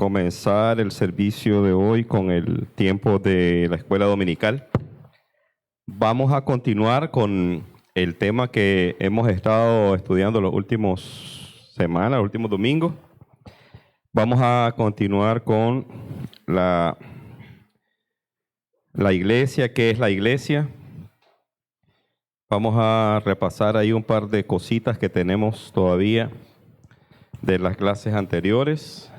comenzar el servicio de hoy con el tiempo de la escuela dominical. Vamos a continuar con el tema que hemos estado estudiando los últimos semanas, los últimos domingos. Vamos a continuar con la iglesia. ¿Qué es la iglesia? Vamos a repasar ahí un par de cositas que tenemos todavía de las clases anteriores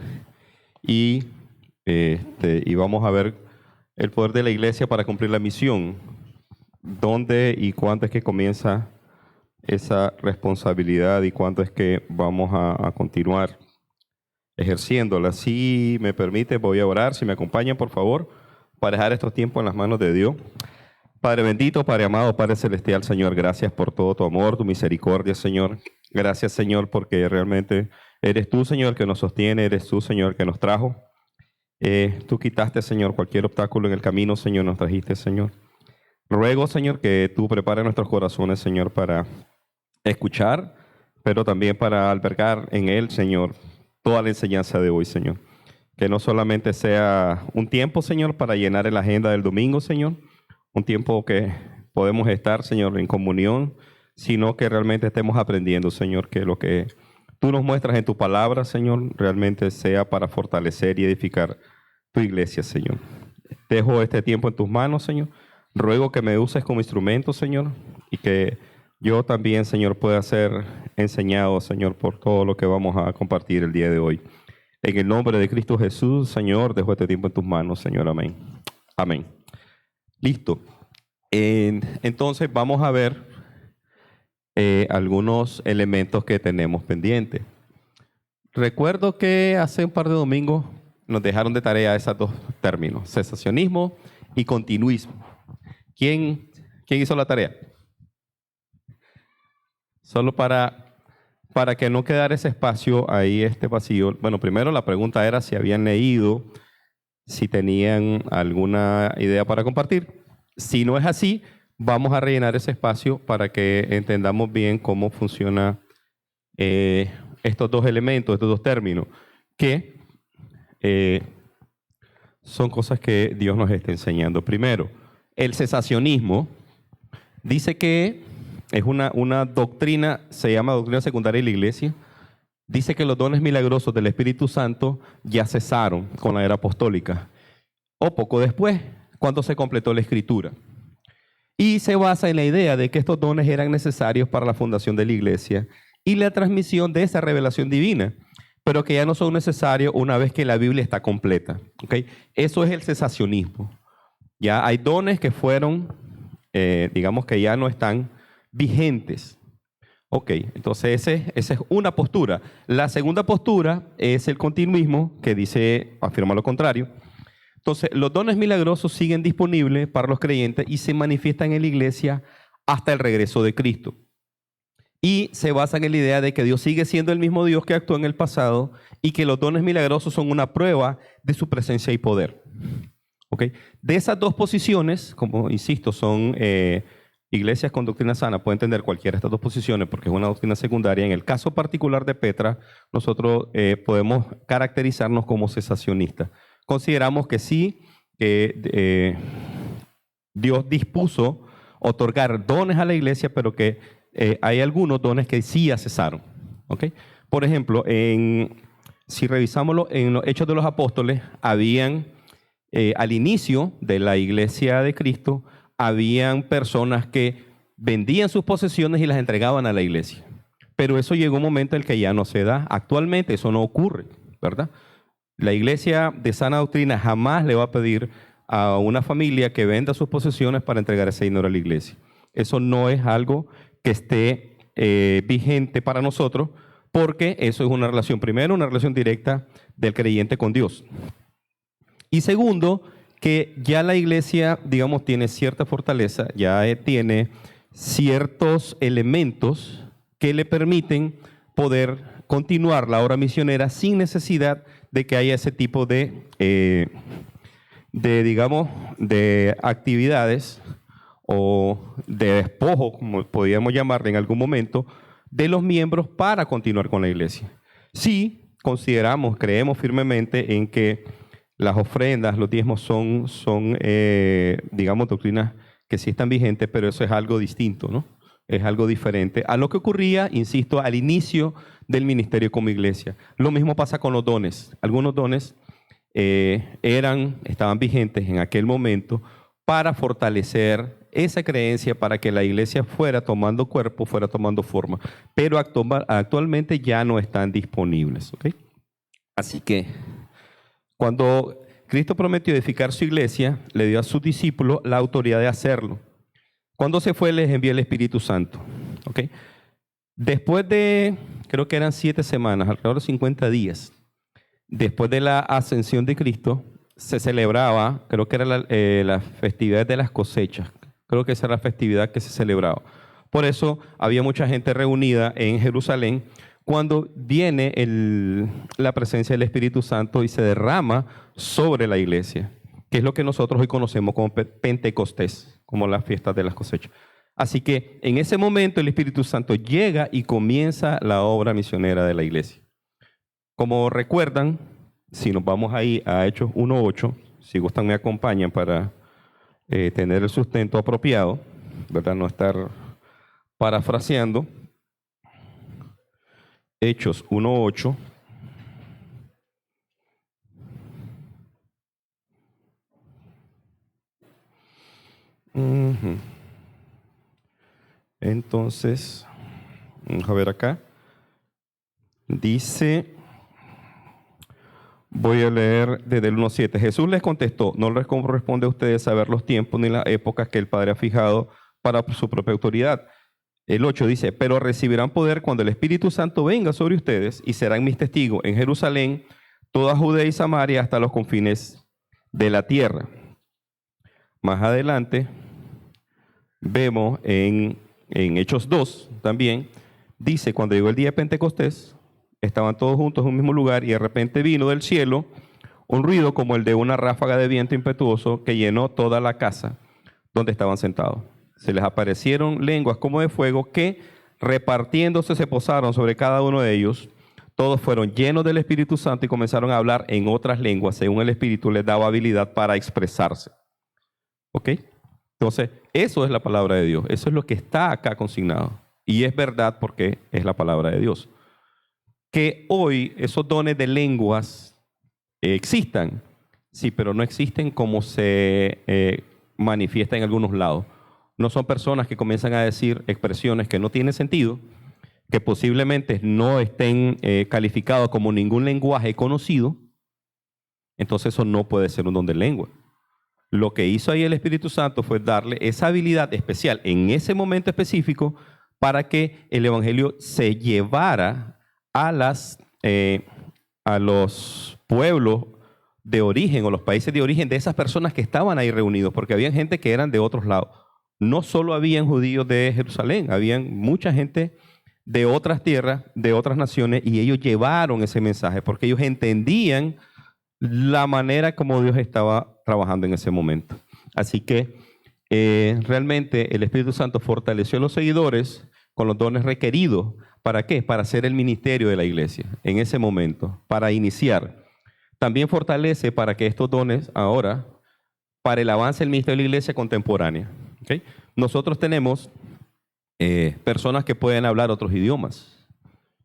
y vamos a ver el poder de la iglesia para cumplir la misión. ¿Dónde y cuándo es que comienza esa responsabilidad y cuándo es que vamos a continuar ejerciéndola? Si me permite, voy a orar. Si me acompañan, por favor, para dejar estos tiempos en las manos de Dios. Padre bendito, Padre amado, Padre celestial, Señor, gracias por todo tu amor, tu misericordia, Señor. Gracias, Señor, porque realmente eres tú, Señor, que nos sostiene, eres tú, Señor, que nos trajo. Tú quitaste, Señor, cualquier obstáculo en el camino, Señor, nos trajiste, Señor. Ruego, Señor, que tú prepares nuestros corazones, Señor, para escuchar, pero también para albergar en él, Señor, toda la enseñanza de hoy, Señor. Que no solamente sea un tiempo, Señor, para llenar la agenda del domingo, Señor, un tiempo que podemos estar, Señor, en comunión, sino que realmente estemos aprendiendo, Señor, que lo que tú nos muestras en tu palabra, Señor, realmente sea para fortalecer y edificar tu iglesia, Señor. Dejo este tiempo en tus manos, Señor. Ruego que me uses como instrumento, Señor, y que yo también, Señor, pueda ser enseñado, Señor, por todo lo que vamos a compartir el día de hoy. En el nombre de Cristo Jesús, Señor, dejo este tiempo en tus manos, Señor. Amén. Amén. Listo. Entonces vamos a ver algunos elementos que tenemos pendientes. Recuerdo que hace un par de domingos nos dejaron de tarea esos dos términos, cesacionismo y continuismo. ¿Quién hizo la tarea? Solo para que no quedara ese espacio ahí, vacío. Bueno, primero la pregunta era si habían leído, si tenían alguna idea para compartir. Si no es así, vamos a rellenar ese espacio para que entendamos bien cómo funciona estos dos elementos, estos dos términos, que son cosas que Dios nos está enseñando. Primero, el cesacionismo dice que es una doctrina, se llama doctrina secundaria de la iglesia. Dice que los dones milagrosos del Espíritu Santo ya cesaron con la era apostólica, o poco después, cuando se completó la Escritura. Y se basa en la idea de que estos dones eran necesarios para la fundación de la iglesia y la transmisión de esa revelación divina, pero que ya no son necesarios una vez que la Biblia está completa. ¿Okay? Eso es el cesacionismo. Ya hay dones que fueron, digamos que ya no están vigentes. Ok, entonces esa es una postura. La segunda postura es el continuismo, que afirma lo contrario. Entonces, los dones milagrosos siguen disponibles para los creyentes y se manifiestan en la iglesia hasta el regreso de Cristo. Y se basan en la idea de que Dios sigue siendo el mismo Dios que actuó en el pasado y que los dones milagrosos son una prueba de su presencia y poder. ¿Okay? De esas dos posiciones, como insisto, son iglesias con doctrina sana, puede entender cualquiera de estas dos posiciones porque es una doctrina secundaria. En el caso particular de Petra, nosotros podemos caracterizarnos como cesacionistas. Consideramos que sí, Dios dispuso otorgar dones a la iglesia, pero que hay algunos dones que sí ya cesaron. ¿Okay? Por ejemplo, si revisamos en los Hechos de los Apóstoles, habían, al inicio de la iglesia de Cristo, habían personas que vendían sus posesiones y las entregaban a la iglesia. Pero eso llegó un momento en el que ya no se da. Actualmente eso no ocurre, ¿verdad? La iglesia de sana doctrina jamás le va a pedir a una familia que venda sus posesiones para entregar ese dinero a la iglesia. Eso no es algo que esté vigente para nosotros, porque eso es una relación, primero, una relación directa del creyente con Dios. Y segundo, que ya la iglesia, digamos, tiene cierta fortaleza, ya tiene ciertos elementos que le permiten poder continuar la obra misionera sin necesidad de que haya ese tipo de actividades o de despojo, como podríamos llamarle en algún momento, de los miembros para continuar con la iglesia. Sí, creemos firmemente en que las ofrendas, los diezmos son digamos, doctrinas que sí están vigentes, pero eso es algo distinto, ¿no? Es algo diferente a lo que ocurría, insisto, al inicio del ministerio como iglesia. Lo mismo pasa con los dones. Algunos dones estaban vigentes en aquel momento para fortalecer esa creencia, para que la iglesia fuera tomando cuerpo, fuera tomando forma. Pero actualmente ya no están disponibles, ¿ok? Así que cuando Cristo prometió edificar su iglesia, le dio a sus discípulos la autoridad de hacerlo. Cuando se fue, les envió el Espíritu Santo, ¿ok? Después de, creo que eran 7 semanas, alrededor de 50 días, después de la ascensión de Cristo, se celebraba, creo que era la festividad de las cosechas. Creo que esa era la festividad que se celebraba. Por eso había mucha gente reunida en Jerusalén cuando viene la presencia del Espíritu Santo y se derrama sobre la iglesia, que es lo que nosotros hoy conocemos como Pentecostés, como las fiestas de las cosechas. Así que en ese momento el Espíritu Santo llega y comienza la obra misionera de la iglesia. Como recuerdan, si nos vamos ahí a Hechos 1:8, si gustan me acompañan para tener el sustento apropiado, ¿verdad? No estar parafraseando. Hechos 1:8. Entonces, vamos a ver acá. Dice, voy a leer desde el 1:7. Jesús les contestó, no les corresponde a ustedes saber los tiempos ni las épocas que el Padre ha fijado para su propia autoridad. El 8 dice, pero recibirán poder cuando el Espíritu Santo venga sobre ustedes y serán mis testigos en Jerusalén, toda Judea y Samaria hasta los confines de la tierra. Más adelante vemos en Hechos 2 también, dice, cuando llegó el día de Pentecostés, estaban todos juntos en un mismo lugar y de repente vino del cielo un ruido como el de una ráfaga de viento impetuoso que llenó toda la casa donde estaban sentados. Se les aparecieron lenguas como de fuego que, repartiéndose, se posaron sobre cada uno de ellos. Todos fueron llenos del Espíritu Santo y comenzaron a hablar en otras lenguas, según el Espíritu les daba habilidad para expresarse. ¿Ok? Entonces, eso es la palabra de Dios. Eso es lo que está acá consignado. Y es verdad porque es la palabra de Dios. Que hoy esos dones de lenguas existan, sí, pero no existen como se manifiesta en algunos lados. No son personas que comienzan a decir expresiones que no tienen sentido, que posiblemente no estén calificados como ningún lenguaje conocido. Entonces eso no puede ser un don de lengua. Lo que hizo ahí el Espíritu Santo fue darle esa habilidad especial en ese momento específico para que el Evangelio se llevara a los pueblos de origen o los países de origen de esas personas que estaban ahí reunidos, porque había gente que eran de otros lados. No solo habían judíos de Jerusalén, habían mucha gente de otras tierras, de otras naciones, y ellos llevaron ese mensaje porque ellos entendían la manera como Dios estaba trabajando en ese momento. Así que realmente el Espíritu Santo fortaleció a los seguidores con los dones requeridos. ¿Para qué? Para hacer el ministerio de la iglesia en ese momento, para iniciar. También fortalece para que estos dones ahora, para el avance del ministerio de la iglesia contemporánea. ¿Okay? Nosotros tenemos personas que pueden hablar otros idiomas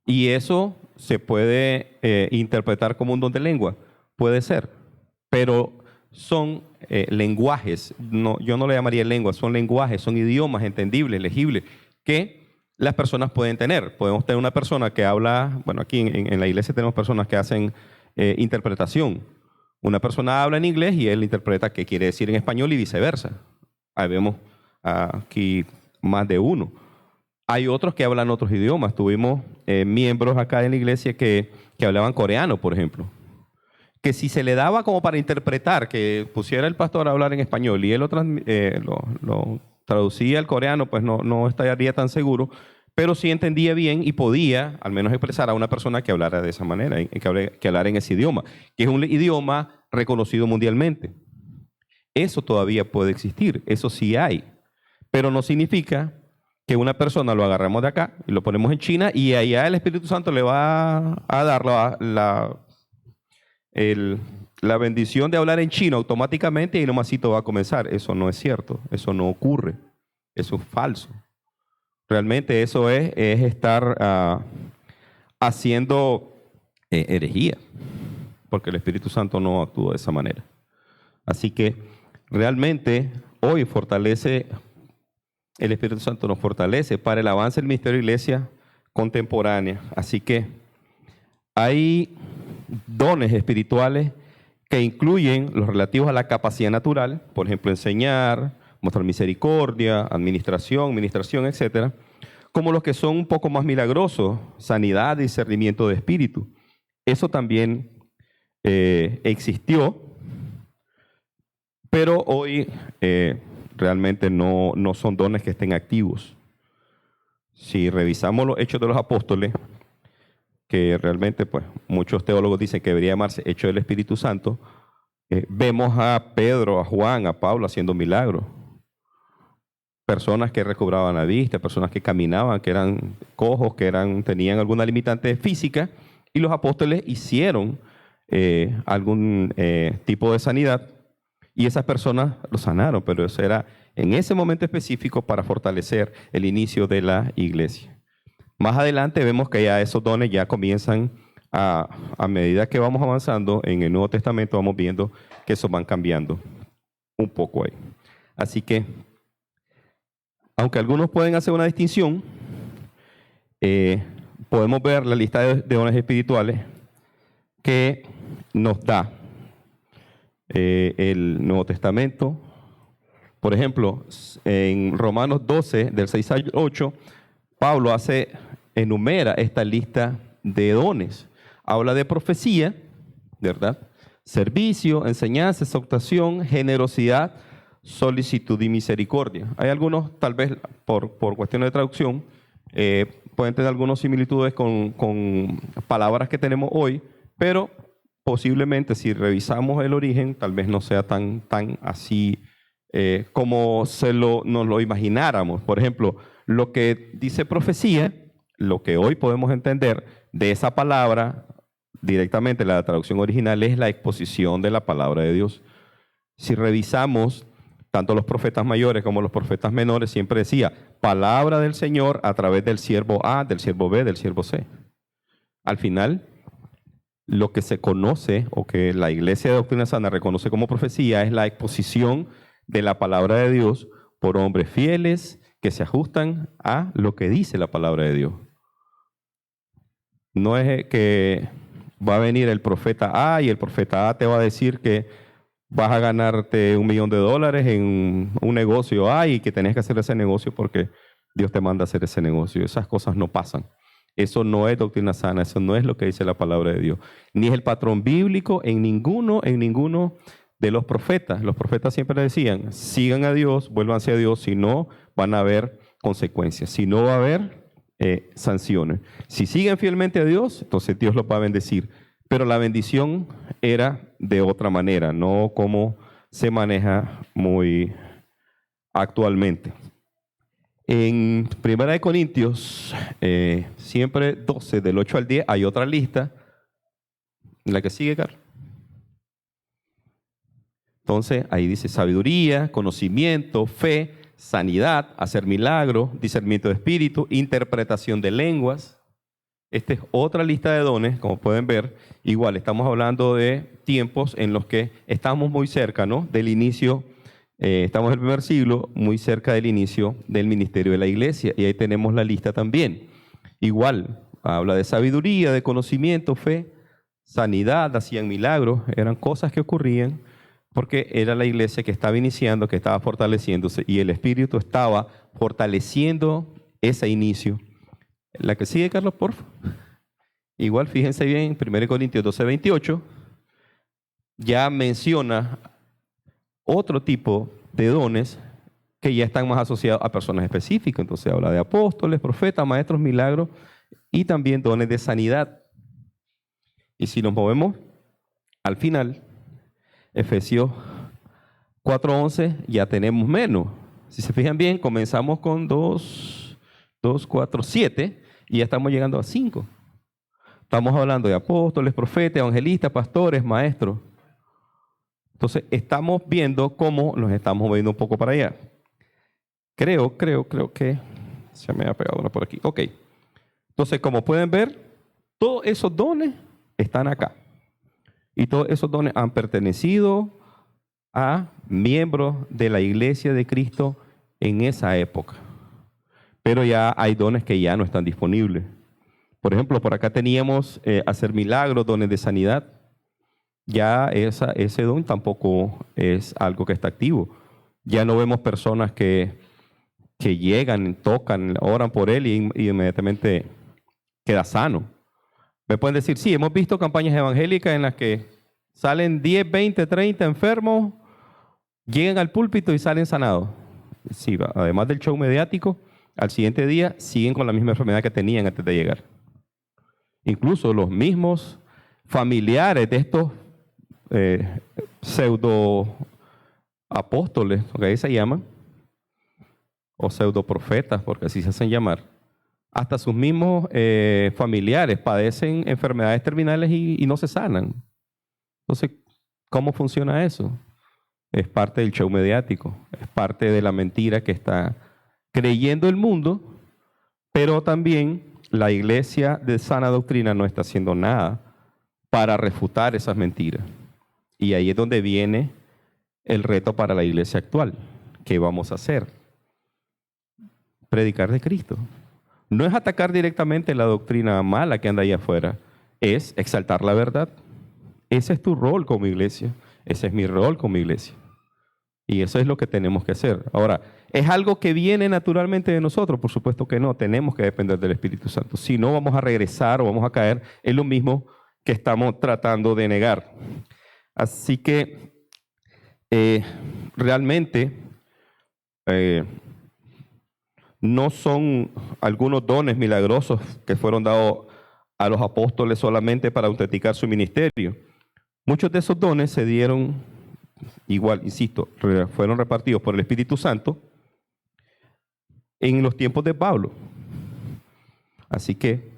y eso se puede interpretar como un don de lengua. Puede ser, pero son lenguajes, yo no le llamaría lenguas, son lenguajes, son idiomas entendibles, legibles, que las personas pueden tener. Podemos tener una persona que habla, bueno, aquí en la iglesia tenemos personas que hacen interpretación. Una persona habla en inglés y él interpreta qué quiere decir en español y viceversa. Ahí vemos aquí más de uno. Hay otros que hablan otros idiomas. Tuvimos miembros acá en la iglesia que hablaban coreano, por ejemplo. Que si se le daba como para interpretar, que pusiera el pastor a hablar en español y él lo traducía al coreano, pues no estaría tan seguro, pero sí entendía bien y podía al menos expresar a una persona que hablara de esa manera, que hablara en ese idioma, que es un idioma reconocido mundialmente. Eso todavía puede existir, eso sí hay, pero no significa que una persona lo agarramos de acá y lo ponemos en China y allá el Espíritu Santo le va a dar la bendición de hablar en chino automáticamente y nomasito va a comenzar. Eso no es cierto, eso no ocurre, eso es falso. Realmente eso es estar haciendo herejía, porque el Espíritu Santo no actúa de esa manera. Así que realmente hoy el Espíritu Santo nos fortalece para el avance del ministerio de iglesia contemporánea. Así que hay dones espirituales que incluyen los relativos a la capacidad natural, por ejemplo, enseñar, mostrar misericordia, administración, etcétera, como los que son un poco más milagrosos, sanidad, discernimiento de espíritu. Eso también existió, pero hoy realmente no son dones que estén activos. Si revisamos los Hechos de los Apóstoles, que realmente pues muchos teólogos dicen que debería llamarse Hechos del Espíritu Santo, vemos a Pedro, a Juan, a Pablo haciendo milagros. Personas que recobraban la vista, personas que caminaban, que eran cojos, que tenían alguna limitante física, y los apóstoles hicieron algún tipo de sanidad, y esas personas lo sanaron, pero eso era en ese momento específico para fortalecer el inicio de la iglesia. Más adelante vemos que ya esos dones ya comienzan a medida que vamos avanzando en el Nuevo Testamento, vamos viendo que esos van cambiando un poco ahí. Así que, aunque algunos pueden hacer una distinción, podemos ver la lista de dones espirituales que nos da el Nuevo Testamento. Por ejemplo, en Romanos 12, del 6 al 8, Pablo enumera esta lista de dones. Habla de profecía, ¿verdad? Servicio, enseñanza, exhortación, generosidad, solicitud y misericordia. Hay algunos, tal vez por cuestiones de traducción, pueden tener algunas similitudes con palabras que tenemos hoy, pero posiblemente si revisamos el origen, tal vez no sea tan así como nos lo imagináramos. Por ejemplo, lo que dice profecía, lo que hoy podemos entender de esa palabra directamente, la traducción original es la exposición de la palabra de Dios. Si revisamos, tanto los profetas mayores como los profetas menores siempre decía, palabra del Señor a través del siervo A, del siervo B, del siervo C. Al final, lo que se conoce o que la Iglesia de Doctrina Sana reconoce como profecía es la exposición de la palabra de Dios por hombres fieles que se ajustan a lo que dice la palabra de Dios. No es que va a venir el profeta A y el profeta A te va a decir que vas a ganarte $1 millón en un negocio A y que tenés que hacer ese negocio porque Dios te manda a hacer ese negocio. Esas cosas no pasan. Eso no es doctrina sana, eso no es lo que dice la palabra de Dios. Ni es el patrón bíblico en ninguno de los profetas. Los profetas siempre decían, sigan a Dios, vuélvanse a Dios, si no van a haber consecuencias, si no va a haber sanciones. Si siguen fielmente a Dios, entonces Dios los va a bendecir. Pero la bendición era de otra manera, no como se maneja muy actualmente. En 1 Corintios, siempre 12, del 8 al 10, hay otra lista. La que sigue, Carlos. Entonces, ahí dice sabiduría, conocimiento, fe, sanidad, hacer milagros, discernimiento de espíritu, interpretación de lenguas. Esta es otra lista de dones, como pueden ver. Igual, estamos hablando de tiempos en los que estamos muy cerca, ¿no?, del inicio. Estamos en el primer siglo, muy cerca del inicio del ministerio de la iglesia. Y ahí tenemos la lista también. Igual, habla de sabiduría, de conocimiento, fe, sanidad, hacían milagros. Eran cosas que ocurrían porque era la iglesia que estaba iniciando, que estaba fortaleciéndose. Y el Espíritu estaba fortaleciendo ese inicio. La que sigue, Carlos, por favor. Igual, fíjense bien, 1 Corintios 12, 28, ya menciona otro tipo de dones que ya están más asociados a personas específicas. Entonces habla de apóstoles, profetas, maestros, milagros y también dones de sanidad. Y si nos movemos al final, Efesios 4:11, ya tenemos menos. Si se fijan bien, comenzamos con 2, 2, 4, 7, y ya estamos llegando a 5. Estamos hablando de apóstoles, profetas, evangelistas, pastores, maestros. Entonces, estamos viendo cómo nos estamos moviendo un poco para allá. Creo que se me ha pegado una por aquí. Ok. Entonces, como pueden ver, todos esos dones están acá. Y todos esos dones han pertenecido a miembros de la iglesia de Cristo en esa época. Pero ya hay dones que ya no están disponibles. Por ejemplo, por acá teníamos hacer milagros, dones de sanidad. Ya ese don tampoco es algo que está activo. Ya no vemos personas que llegan, tocan, oran por él y inmediatamente queda sano. Me pueden decir, sí, hemos visto campañas evangélicas en las que salen 10, 20, 30 enfermos, llegan al púlpito y salen sanados. Sí, además del show mediático, al siguiente día siguen con la misma enfermedad que tenían antes de llegar. Incluso los mismos familiares de estos pseudo apóstoles, que ahí se llaman, o pseudo profetas, porque así se hacen llamar, hasta sus mismos familiares padecen enfermedades terminales y no se sanan. Entonces, ¿cómo funciona eso? Es parte del show mediático, es parte de la mentira que está creyendo el mundo, pero también la iglesia de sana doctrina no está haciendo nada para refutar esas mentiras. Y ahí es donde viene el reto para la iglesia actual. ¿Qué vamos a hacer? Predicar de Cristo. No es atacar directamente la doctrina mala que anda ahí afuera, es exaltar la verdad. Ese es tu rol como iglesia, ese es mi rol como iglesia. Y eso es lo que tenemos que hacer. Ahora, ¿es algo que viene naturalmente de nosotros? Por supuesto que no, tenemos que depender del Espíritu Santo. Si no, vamos a regresar o vamos a caer en lo mismo que estamos tratando de negar. Así que realmente no son algunos dones milagrosos que fueron dados a los apóstoles solamente para autenticar su ministerio. Muchos de esos dones se dieron, igual, insisto, fueron repartidos por el Espíritu Santo en los tiempos de Pablo. Así que,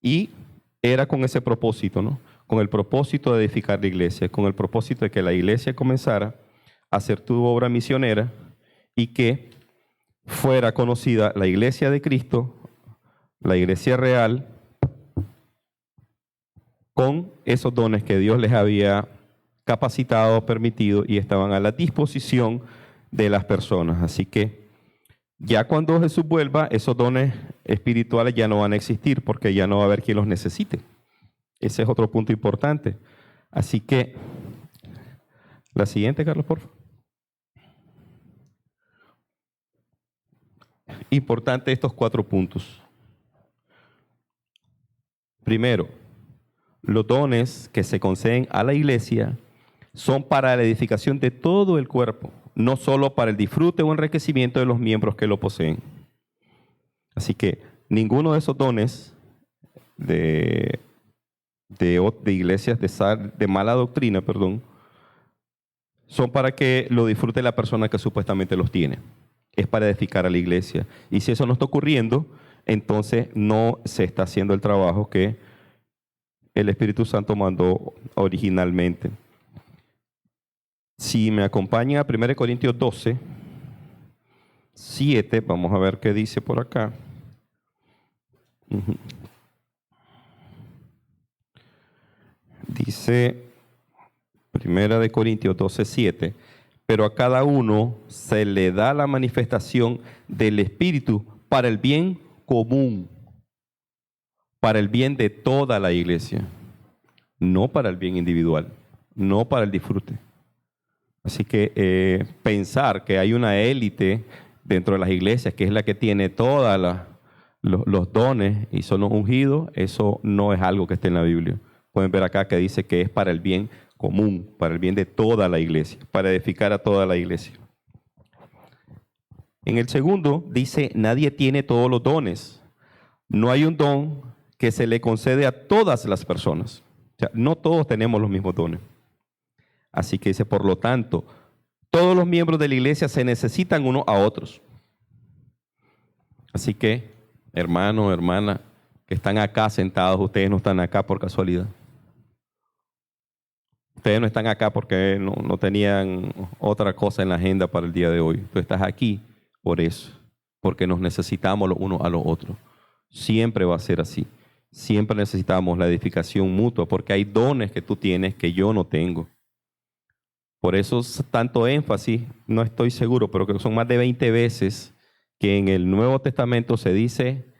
y era con ese propósito, ¿no? Con el propósito de edificar la iglesia, con el propósito de que la iglesia comenzara a hacer tu obra misionera y que fuera conocida la iglesia de Cristo, la iglesia real, con esos dones que Dios les había capacitado, permitido y estaban a la disposición de las personas. Así que ya cuando Jesús vuelva, esos dones espirituales ya no van a existir porque ya no va a haber quien los necesite. Ese es otro punto importante. Así que, la siguiente, Carlos, por favor. Importante estos 4 puntos. Primero, los dones que se conceden a la iglesia son para la edificación de todo el cuerpo, no solo para el disfrute o enriquecimiento de los miembros que lo poseen. Así que ninguno de esos dones de iglesias de mala doctrina, son para que lo disfrute la persona que supuestamente los tiene. Es para edificar a la iglesia. Y si eso no está ocurriendo, entonces no se está haciendo el trabajo que el Espíritu Santo mandó originalmente. Si me acompaña a 1 Corintios 12, 7, vamos a ver qué dice por acá. Dice 1 Corintios 12, 7, pero a cada uno se le da la manifestación del Espíritu para el bien común, para el bien de toda la iglesia, no para el bien individual, no para el disfrute. Así que pensar que hay una élite dentro de las iglesias que es la que tiene todos los dones y son los ungidos, eso no es algo que esté en la Biblia. Pueden ver acá que dice que es para el bien común, para el bien de toda la iglesia, para edificar a toda la iglesia. En el segundo dice, nadie tiene todos los dones. No hay un don que se le concede a todas las personas. O sea, no todos tenemos los mismos dones. Así que dice, por lo tanto, todos los miembros de la iglesia se necesitan unos a otros. Así que hermano, hermana, que están acá sentados, ustedes no están acá por casualidad. Ustedes no están acá porque no tenían otra cosa en la agenda para el día de hoy. Tú estás aquí por eso, porque nos necesitamos los unos a los otros. Siempre va a ser así. Siempre necesitamos la edificación mutua, porque hay dones que tú tienes que yo no tengo. Por eso tanto énfasis, no estoy seguro, pero creo que son más de 20 veces que en el Nuevo Testamento se dice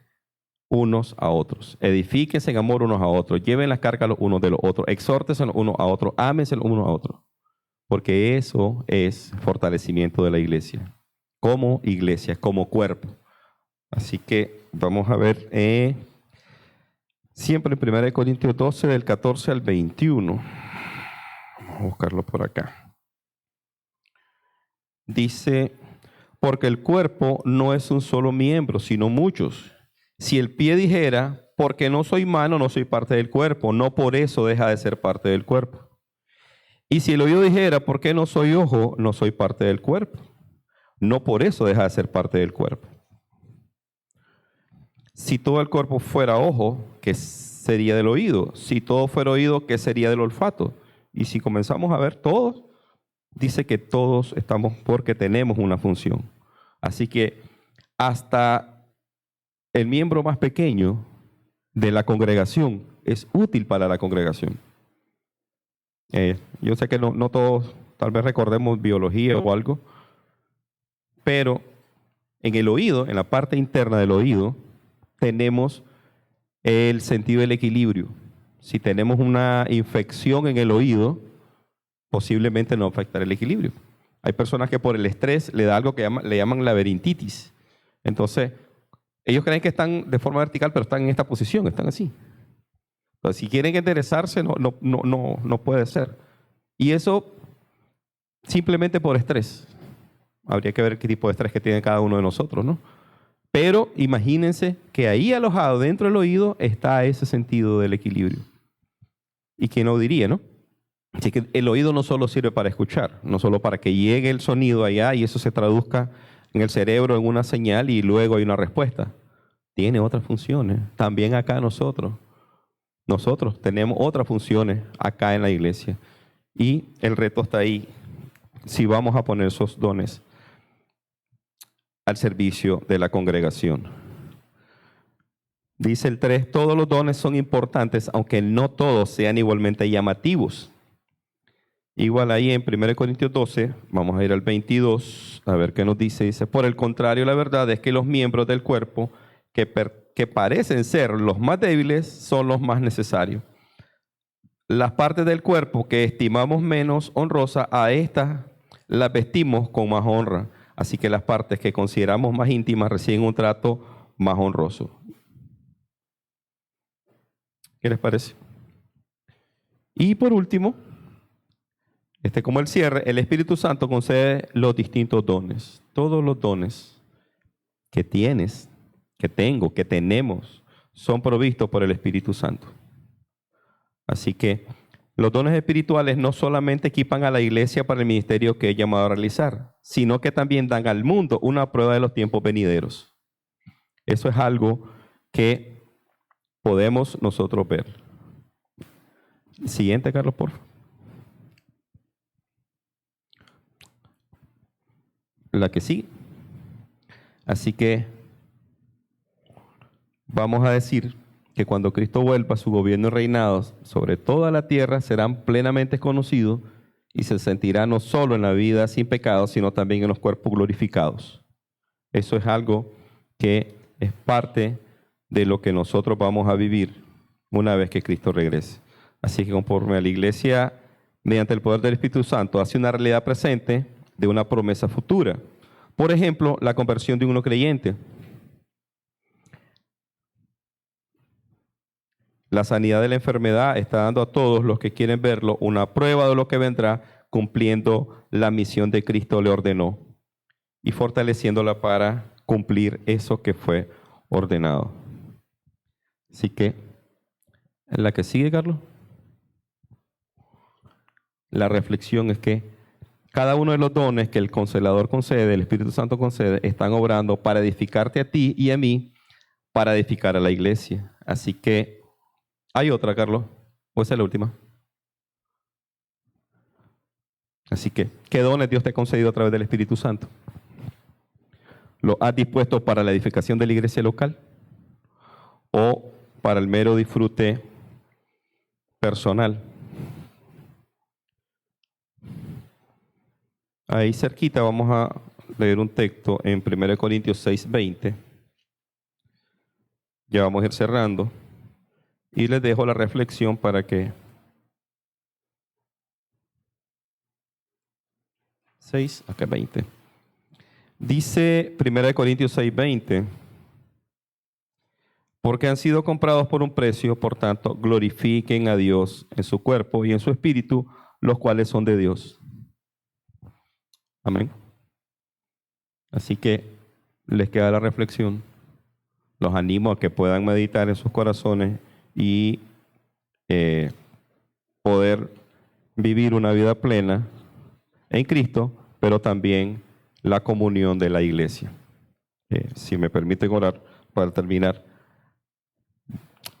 unos a otros. Edifíquense en amor unos a otros. Lleven las cargas los unos de los otros. Exhórtense los unos a otros. Ámense los unos a otros. Porque eso es fortalecimiento de la iglesia. Como iglesia, como cuerpo. Así que vamos a ver siempre en 1 Corintios 12, del 14 al 21. Vamos a buscarlo por acá. Dice, porque el cuerpo no es un solo miembro, sino muchos. Si el pie dijera, porque no soy mano, no soy parte del cuerpo, no por eso deja de ser parte del cuerpo. Y si el oído dijera, porque no soy ojo, no soy parte del cuerpo, no por eso deja de ser parte del cuerpo. Si todo el cuerpo fuera ojo, ¿qué sería del oído? Si todo fuera oído, ¿qué sería del olfato? Y si comenzamos a ver todos, dice que todos estamos porque tenemos una función. Así que hasta el miembro más pequeño de la congregación es útil para la congregación. Yo sé que no todos tal vez recordemos biología o algo, pero en el oído, en la parte interna del oído, tenemos el sentido del equilibrio. Si tenemos una infección en el oído, posiblemente no afectará el equilibrio. Hay personas que por el estrés le da algo que le llaman laberintitis. Entonces, ellos creen que están de forma vertical, pero están en esta posición, están así. Entonces, si quieren enderezarse, no puede ser. Y eso simplemente por estrés. Habría que ver qué tipo de estrés que tiene cada uno de nosotros, ¿no? Pero imagínense que ahí alojado dentro del oído está ese sentido del equilibrio. ¿Y quién no diría, no? Así que el oído no solo sirve para escuchar, no solo para que llegue el sonido allá y eso se traduzca en el cerebro en una señal y luego hay una respuesta. Tiene otras funciones. También acá nosotros tenemos otras funciones acá en la iglesia. Y el reto está ahí, si vamos a poner esos dones al servicio de la congregación. Dice el 3, todos los dones son importantes, aunque no todos sean igualmente llamativos. Igual ahí en 1 Corintios 12, vamos a ir al 22, a ver qué nos dice. Dice, por el contrario, la verdad es que los miembros del cuerpo que parecen ser los más débiles son los más necesarios. Las partes del cuerpo que estimamos menos honrosas, a estas las vestimos con más honra. Así que las partes que consideramos más íntimas reciben un trato más honroso. ¿Qué les parece? Y por último, como el cierre, el Espíritu Santo concede los distintos dones. Todos los dones que tienes, que tengo, que tenemos, son provistos por el Espíritu Santo. Así que los dones espirituales no solamente equipan a la iglesia para el ministerio que es llamado a realizar, sino que también dan al mundo una prueba de los tiempos venideros. Eso es algo que podemos nosotros ver. Siguiente, Carlos, por favor. La que sigue. Así que vamos a decir que cuando Cristo vuelva, su gobierno y reinado sobre toda la tierra serán plenamente conocidos y se sentirá no solo en la vida sin pecado, sino también en los cuerpos glorificados. Eso es algo que es parte de lo que nosotros vamos a vivir una vez que Cristo regrese. Así que conforme a la iglesia, mediante el poder del Espíritu Santo, hace una realidad presente de una promesa futura. Por ejemplo, la conversión de un no creyente. La sanidad de la enfermedad está dando a todos los que quieren verlo una prueba de lo que vendrá, cumpliendo la misión de Cristo le ordenó y fortaleciéndola para cumplir eso que fue ordenado. Así que, en la que sigue, Carlos, la reflexión es que cada uno de los dones que el Consolador concede, el Espíritu Santo concede, están obrando para edificarte a ti y a mí, para edificar a la iglesia. Así que, ¿hay otra, Carlos? ¿O esa es la última? Así que, ¿qué dones Dios te ha concedido a través del Espíritu Santo? ¿Lo has dispuesto para la edificación de la iglesia local o para el mero disfrute personal? Ahí cerquita vamos a leer un texto en 1 Corintios 6:20. Ya vamos a ir cerrando. Y les dejo la reflexión para que 6, acá 20. Dice 1 Corintios 6:20, porque han sido comprados por un precio, por tanto, glorifiquen a Dios en su cuerpo y en su espíritu, los cuales son de Dios. Amén. Así que les queda la reflexión. Los animo a que puedan meditar en sus corazones y poder vivir una vida plena en Cristo, pero también la comunión de la iglesia. Si me permiten orar para terminar.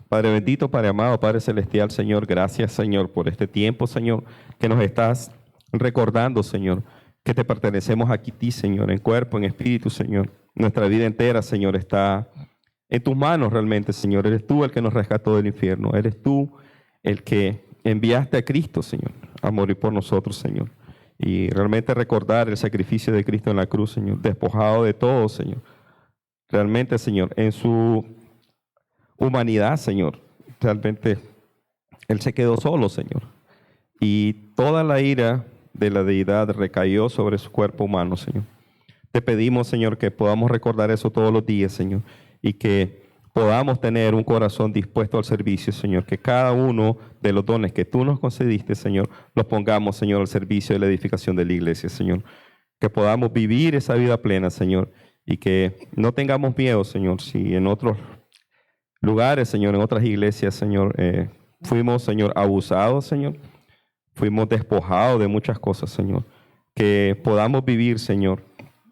Padre bendito, Padre amado, Padre celestial, Señor, gracias, Señor, por este tiempo, Señor, que nos estás recordando, Señor, que te pertenecemos aquí a ti, Señor, en cuerpo, en espíritu, Señor. Nuestra vida entera, Señor, está en tus manos realmente, Señor. Eres tú el que nos rescató del infierno. Eres tú el que enviaste a Cristo, Señor, a morir por nosotros, Señor. Y realmente recordar el sacrificio de Cristo en la cruz, Señor, despojado de todo, Señor. Realmente, Señor, en su humanidad, Señor, realmente Él se quedó solo, Señor. Y toda la ira de la deidad recayó sobre su cuerpo humano, Señor. Te pedimos, Señor, que podamos recordar eso todos los días, Señor, y que podamos tener un corazón dispuesto al servicio, Señor, que cada uno de los dones que tú nos concediste, Señor, los pongamos, Señor, al servicio de la edificación de la iglesia, Señor. Que podamos vivir esa vida plena, Señor, y que no tengamos miedo, Señor, si en otros lugares, Señor, en otras iglesias, Señor, fuimos, Señor, abusados, Señor, fuimos despojados de muchas cosas, Señor. Que podamos vivir, Señor,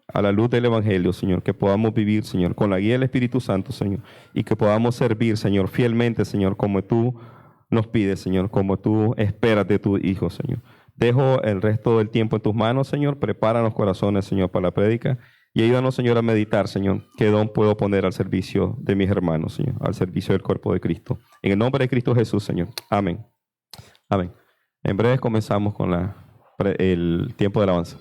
a la luz del Evangelio, Señor, que podamos vivir, Señor, con la guía del Espíritu Santo, Señor, y que podamos servir, Señor, fielmente, Señor, como tú nos pides, Señor, como tú esperas de tu Hijo, Señor. Dejo el resto del tiempo en tus manos, Señor. Prepara los corazones, Señor, para la prédica. Y ayúdanos, Señor, a meditar, Señor, qué don puedo poner al servicio de mis hermanos, Señor, al servicio del cuerpo de Cristo. En el nombre de Cristo Jesús, Señor. Amén. Amén. En breve comenzamos con el tiempo de alabanza.